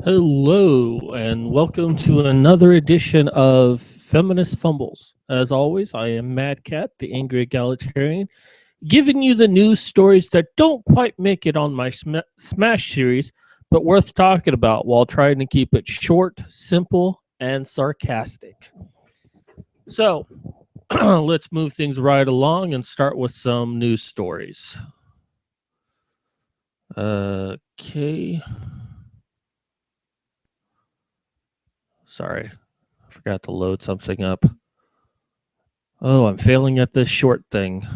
Hello, and welcome to another edition of Feminist Fumbles. As always, I am Mad Cat, the angry egalitarian, giving you the news stories that don't quite make it on my Smash series, but worth talking about while trying to keep it short, simple, and sarcastic. So, let's move things right along and start with some news stories. Okay. Sorry, I forgot to load something up. Oh, I'm failing at this short thing.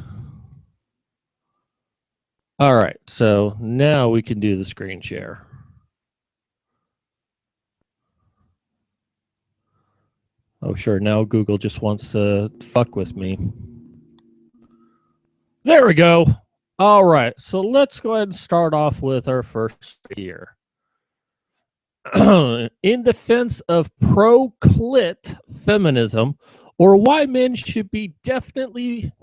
All right, so now we can do the screen share. Oh, sure, now Google just wants to fuck with me. There we go. All right, so let's go ahead and start off with our first here. In defense of pro-Clit feminism, or why men should definitely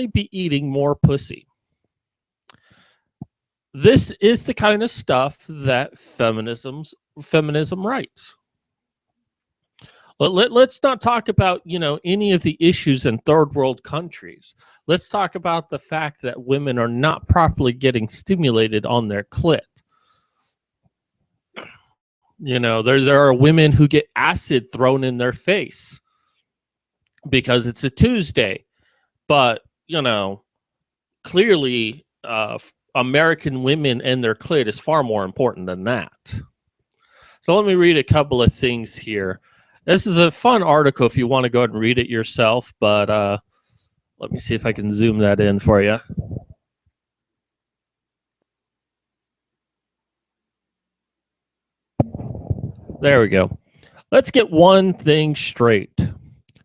be eating more pussy. This is the kind of stuff that feminism writes. Let's not talk about, any of the issues in third world countries. Let's talk about the fact that women are not properly getting stimulated on their clit. There are women who get acid thrown in their face because it's a Tuesday. But, clearly American women and their clit is far more important than that. So let me read a couple of things here. This is a fun article if you want to go ahead and read it yourself, but let me see if I can zoom that in for you. There we go. Let's get one thing straight.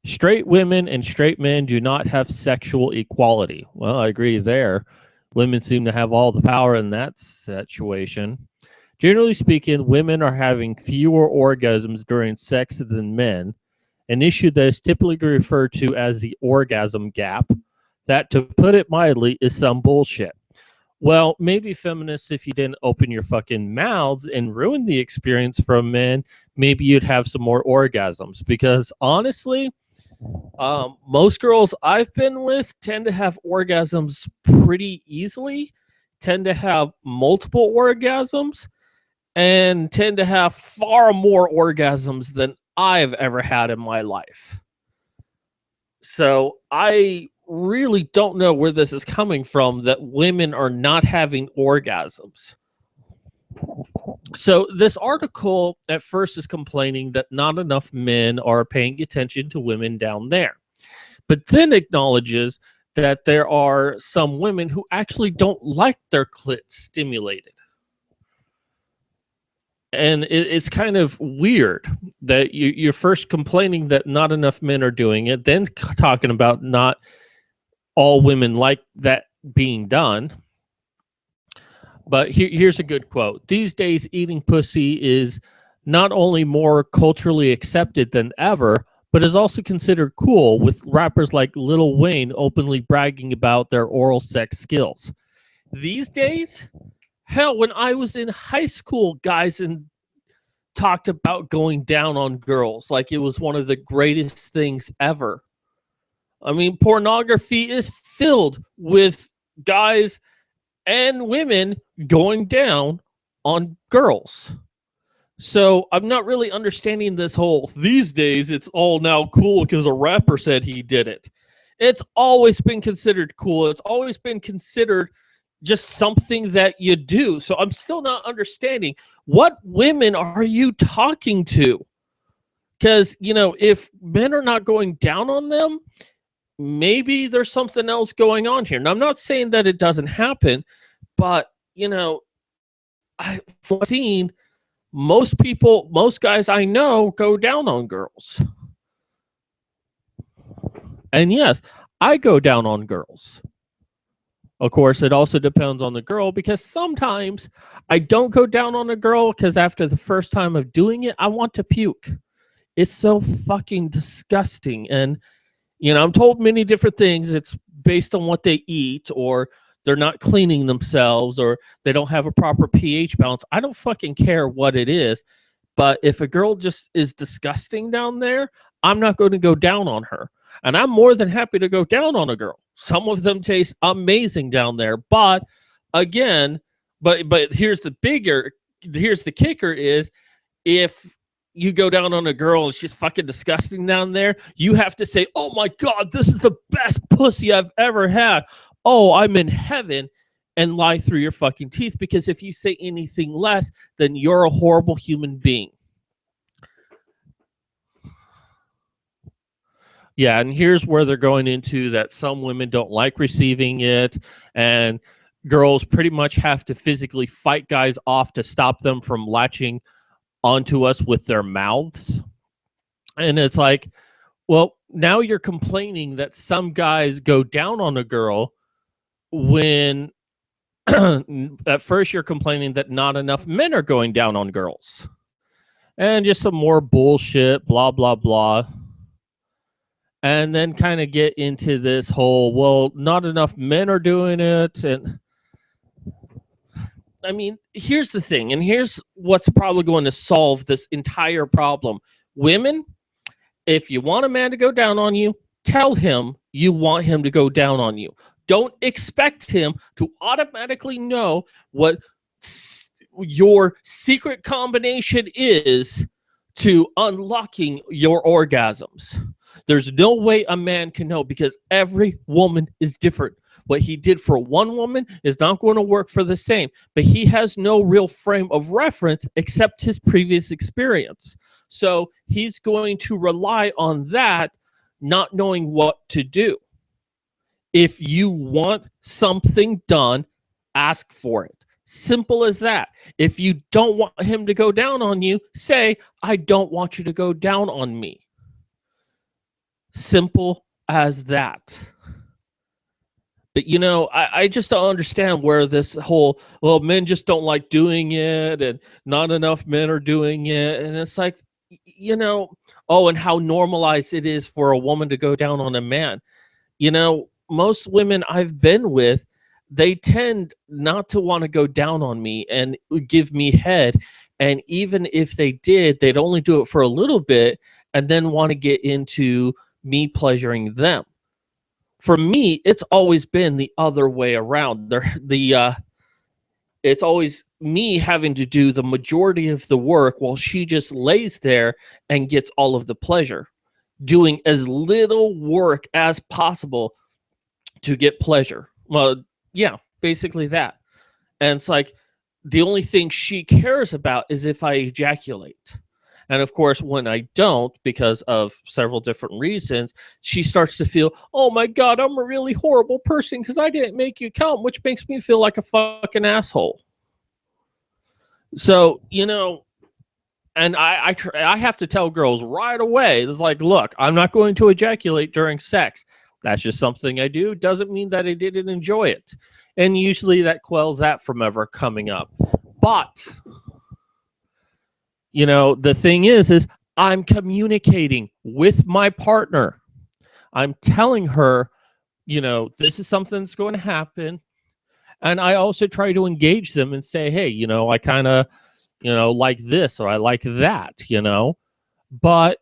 Straight women and straight men do not have sexual equality. Well, I agree there. Women seem to have all the power in that situation. Generally speaking, women are having fewer orgasms during sex than men, an issue that is typically referred to as the orgasm gap. That, to put it mildly, is some bullshit. Well, maybe feminists, if you didn't open your fucking mouths and ruin the experience for men, maybe you'd have some more orgasms. Because honestly, most girls I've been with tend to have orgasms pretty easily, tend to have multiple orgasms, and tend to have far more orgasms than I've ever had in my life. So I really don't know where this is coming from, that women are not having orgasms. So this article at first is complaining that not enough men are paying attention to women down there, but then acknowledges that there are some women who actually don't like their clit stimulated. And it's kind of weird that you're first complaining that not enough men are doing it, then talking about not all women like that being done. But here's a good quote. These days, eating pussy is not only more culturally accepted than ever, but is also considered cool, with rappers like Lil Wayne openly bragging about their oral sex skills. These days? Hell, when I was in high school, guys talked about going down on girls like it was one of the greatest things ever. I mean, pornography is filled with guys and women going down on girls. So I'm not really understanding this whole, these days it's all now cool because a rapper said he did it. It's always been considered cool. It's always been considered just something that you do. So I'm still not understanding, what women are you talking to? Because, if men are not going down on them, maybe there's something else going on here. Now, I'm not saying that it doesn't happen, but, I've seen most guys I know go down on girls. And yes, I go down on girls. Of course, it also depends on the girl, because sometimes I don't go down on a girl because after the first time of doing it, I want to puke. It's so fucking disgusting. And, I'm told many different things. It's based on what they eat, or they're not cleaning themselves, or they don't have a proper pH balance. I don't fucking care what it is. But if a girl just is disgusting down there, I'm not going to go down on her. And I'm more than happy to go down on a girl. Some of them taste amazing down there. But again, but here's the kicker is, if you go down on a girl and she's fucking disgusting down there, you have to say, oh my God, this is the best pussy I've ever had. Oh, I'm in heaven, and lie through your fucking teeth, because if you say anything less, then you're a horrible human being. Yeah, and here's where they're going into that some women don't like receiving it, and girls pretty much have to physically fight guys off to stop them from latching onto us with their mouths. And it's like, well, now you're complaining that some guys go down on a girl when at first you're complaining that not enough men are going down on girls. And just some more bullshit, blah, blah, blah. And then kind of get into this whole, well, not enough men are doing it. And I mean, here's the thing, and here's what's probably going to solve this entire problem. Women, if you want a man to go down on you, tell him you want him to go down on you. Don't expect him to automatically know what your secret combination is to unlocking your orgasms. There's no way a man can know, because every woman is different. What he did for one woman is not going to work for the same, but he has no real frame of reference except his previous experience. So he's going to rely on that, not knowing what to do. If you want something done, ask for it. Simple as that. If you don't want him to go down on you, say, I don't want you to go down on me. Simple as that. But, you know, I just don't understand where this whole, well, men just don't like doing it, and not enough men are doing it. And it's like, you know, oh, and how normalized it is for a woman to go down on a man. You know, most women I've been with, they tend not to want to go down on me and give me head. And even if they did, they'd only do it for a little bit and then want to get into me pleasuring them. For me, it's always been the other way around. It's always me having to do the majority of the work while she just lays there and gets all of the pleasure, doing as little work as possible to get pleasure. Well, yeah, basically that. And it's like, the only thing she cares about is if I ejaculate. And of course, when I don't, because of several different reasons, she starts to feel, oh my God, I'm a really horrible person because I didn't make you come, which makes me feel like a fucking asshole. So, you know, and I have to tell girls right away, it's like, look, I'm not going to ejaculate during sex. That's just something I do. Doesn't mean that I didn't enjoy it. And usually that quells that from ever coming up. But, you know, the thing is I'm communicating with my partner. I'm telling her, you know, this is something that's going to happen. And I also try to engage them and say, hey, you know, I kind of, you know, like this or I like that, you know. But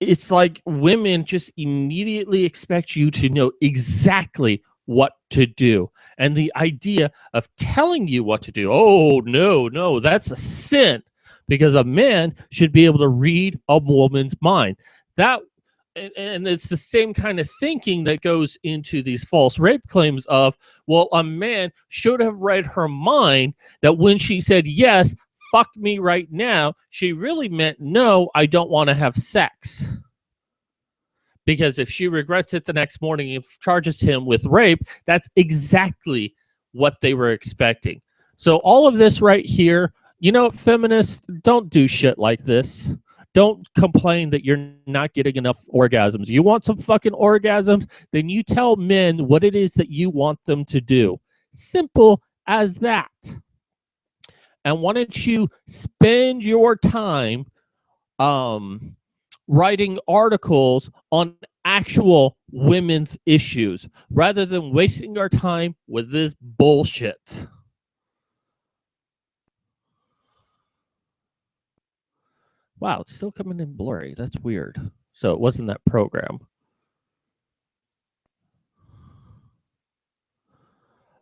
it's like women just immediately expect you to know exactly what to do. And the idea of telling you what to do, oh, no, that's a sin. Because a man should be able to read a woman's mind. That, and it's the same kind of thinking that goes into these false rape claims of, well, a man should have read her mind, that when she said, yes, fuck me right now, she really meant, no, I don't want to have sex. Because if she regrets it the next morning and charges him with rape, that's exactly what they were expecting. So all of this right here, you know, feminists, don't do shit like this. Don't complain that you're not getting enough orgasms. You want some fucking orgasms? Then you tell men what it is that you want them to do. Simple as that. And why don't you spend your time writing articles on actual women's issues rather than wasting our time with this bullshit. Wow, it's still coming in blurry. That's weird. So it wasn't that program.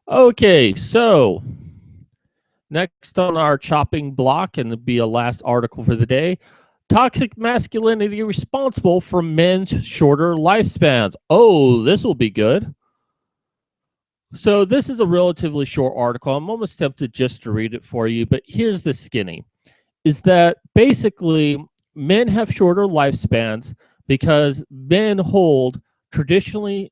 Okay, so next on our chopping block, and it'll be a last article for the day. Toxic masculinity responsible for men's shorter lifespans. Oh, this will be good. So this is a relatively short article. I'm almost tempted just to read it for you, but here's the skinny. Is that basically men have shorter lifespans because men hold traditional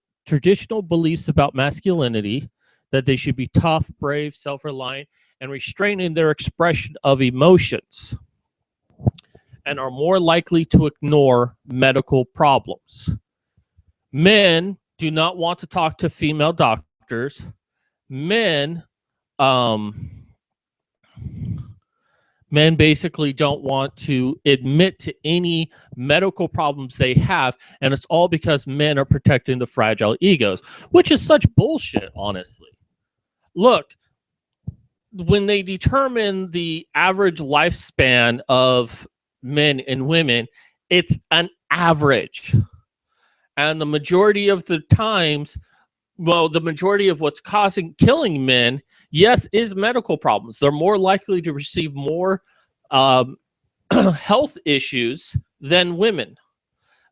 beliefs about masculinity, that they should be tough, brave, self-reliant, and restraining their expression of emotions, and are more likely to ignore medical problems. Men do not want to talk to female doctors. Men basically don't want to admit to any medical problems they have, and it's all because men are protecting the fragile egos, which is such bullshit, honestly. Look, when they determine the average lifespan of men and women, it's an average. And the majority of the times, well, the majority of what's killing men, yes, is medical problems. They're more likely to receive more health issues than women.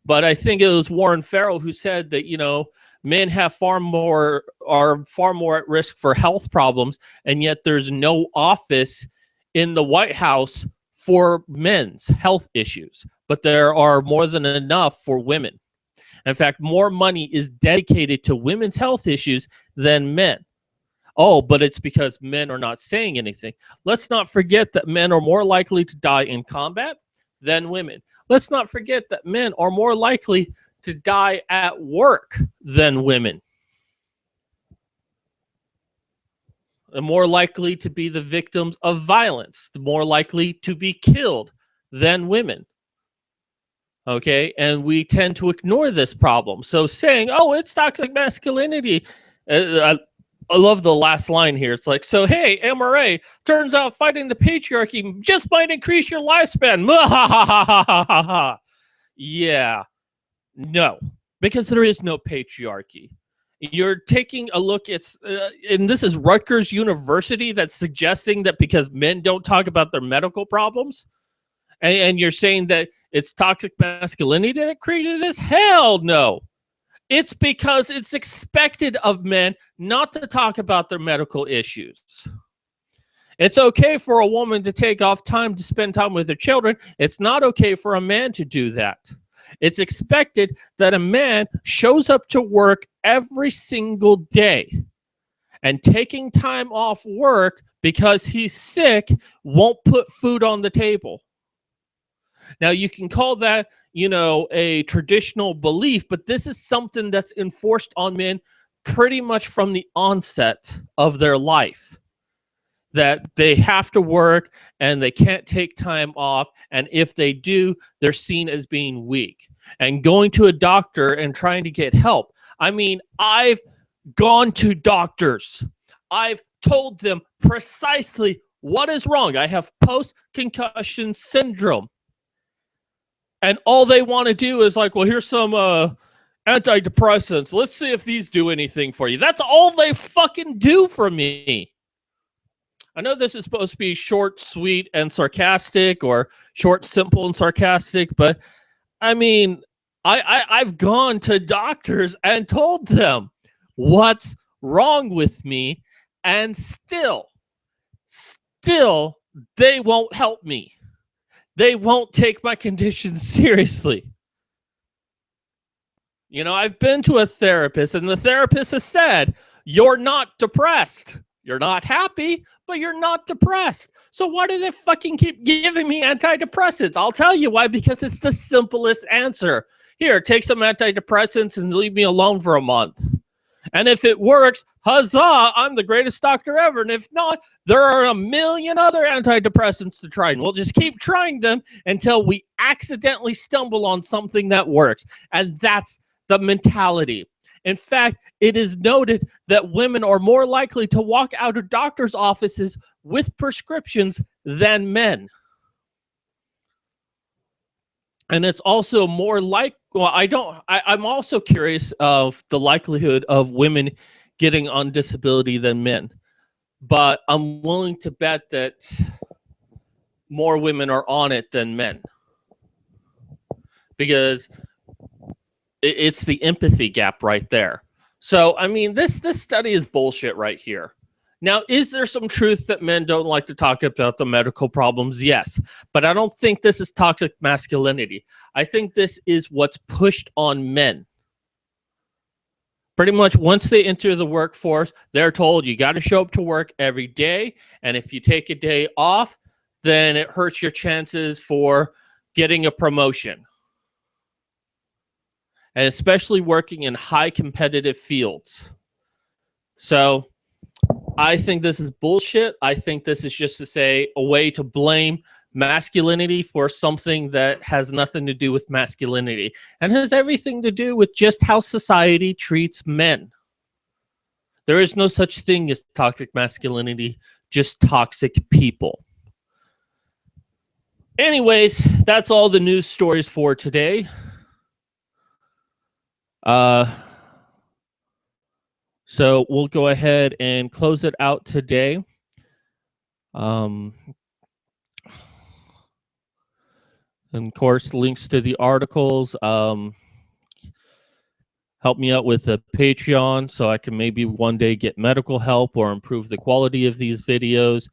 But I think it was Warren Farrell who said that, you know, men are far more at risk for health problems, and yet there's no office in the White House for men's health issues. But there are more than enough for women. In fact, more money is dedicated to women's health issues than men. Oh, but it's because men are not saying anything. Let's not forget that men are more likely to die in combat than women. Let's not forget that men are more likely to die at work than women. They're more likely to be the victims of violence, more likely to be killed than women. Okay, and we tend to ignore this problem. So saying, oh, it's toxic masculinity. I love the last line here. It's like, so, hey, MRA, turns out fighting the patriarchy just might increase your lifespan. Yeah, no, because there is no patriarchy. You're taking a look at, and this is Rutgers University that's suggesting that because men don't talk about their medical problems, and you're saying that it's toxic masculinity that created this? Hell no. It's because it's expected of men not to talk about their medical issues. It's okay for a woman to take off time to spend time with her children. It's not okay for a man to do that. It's expected that a man shows up to work every single day, and taking time off work because he's sick won't put food on the table. Now, you can call that, you know, a traditional belief, but this is something that's enforced on men pretty much from the onset of their life, that they have to work and they can't take time off. And if they do, they're seen as being weak. And going to a doctor and trying to get help. I mean, I've gone to doctors. I've told them precisely what is wrong. I have post-concussion syndrome. And all they want to do is like, well, here's some antidepressants. Let's see if these do anything for you. That's all they fucking do for me. I know this is supposed to be short, sweet, and sarcastic, or short, simple, and sarcastic, but I mean, I've gone to doctors and told them what's wrong with me, and still, they won't help me. They won't take my condition seriously. You know, I've been to a therapist, and the therapist has said, you're not depressed. You're not happy, but you're not depressed. So why do they fucking keep giving me antidepressants? I'll tell you why, because it's the simplest answer. Here, take some antidepressants and leave me alone for a month. And if it works, huzzah, I'm the greatest doctor ever. And if not, there are a million other antidepressants to try. And we'll just keep trying them until we accidentally stumble on something that works. And that's the mentality. In fact, it is noted that women are more likely to walk out of doctors' offices with prescriptions than men. And it's also more like, well, I'm also curious of the likelihood of women getting on disability than men. But I'm willing to bet that more women are on it than men. Because it's the empathy gap right there. So, I mean, this study is bullshit right here. Now, is there some truth that men don't like to talk about the medical problems? Yes. But I don't think this is toxic masculinity. I think this is what's pushed on men. Pretty much once they enter the workforce, they're told you got to show up to work every day. And if you take a day off, then it hurts your chances for getting a promotion. And especially working in high competitive fields. So I think this is bullshit. I think this is just to say a way to blame masculinity for something that has nothing to do with masculinity and has everything to do with just how society treats men. There is no such thing as toxic masculinity, just toxic people. Anyways, that's all the news stories for today. So we'll go ahead and close it out today. And of course, links to the articles. Help me out with a Patreon so I can maybe one day get medical help or improve the quality of these videos.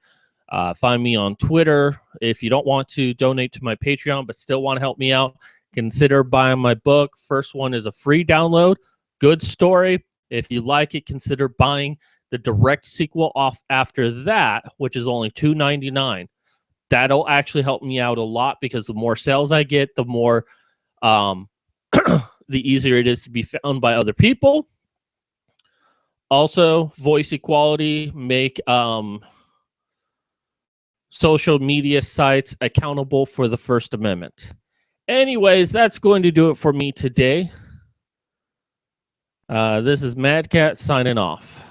Find me on Twitter. If you don't want to donate to my Patreon but still want to help me out, consider buying my book. First one is a free download. Good story. If you like it, consider buying the direct sequel off after that, which is only $2.99. That'll actually help me out a lot because the more sales I get, the more the easier it is to be found by other people. Also, voice equality, make social media sites accountable for the First Amendment. Anyways, that's going to do it for me today. This is Mad Cat signing off.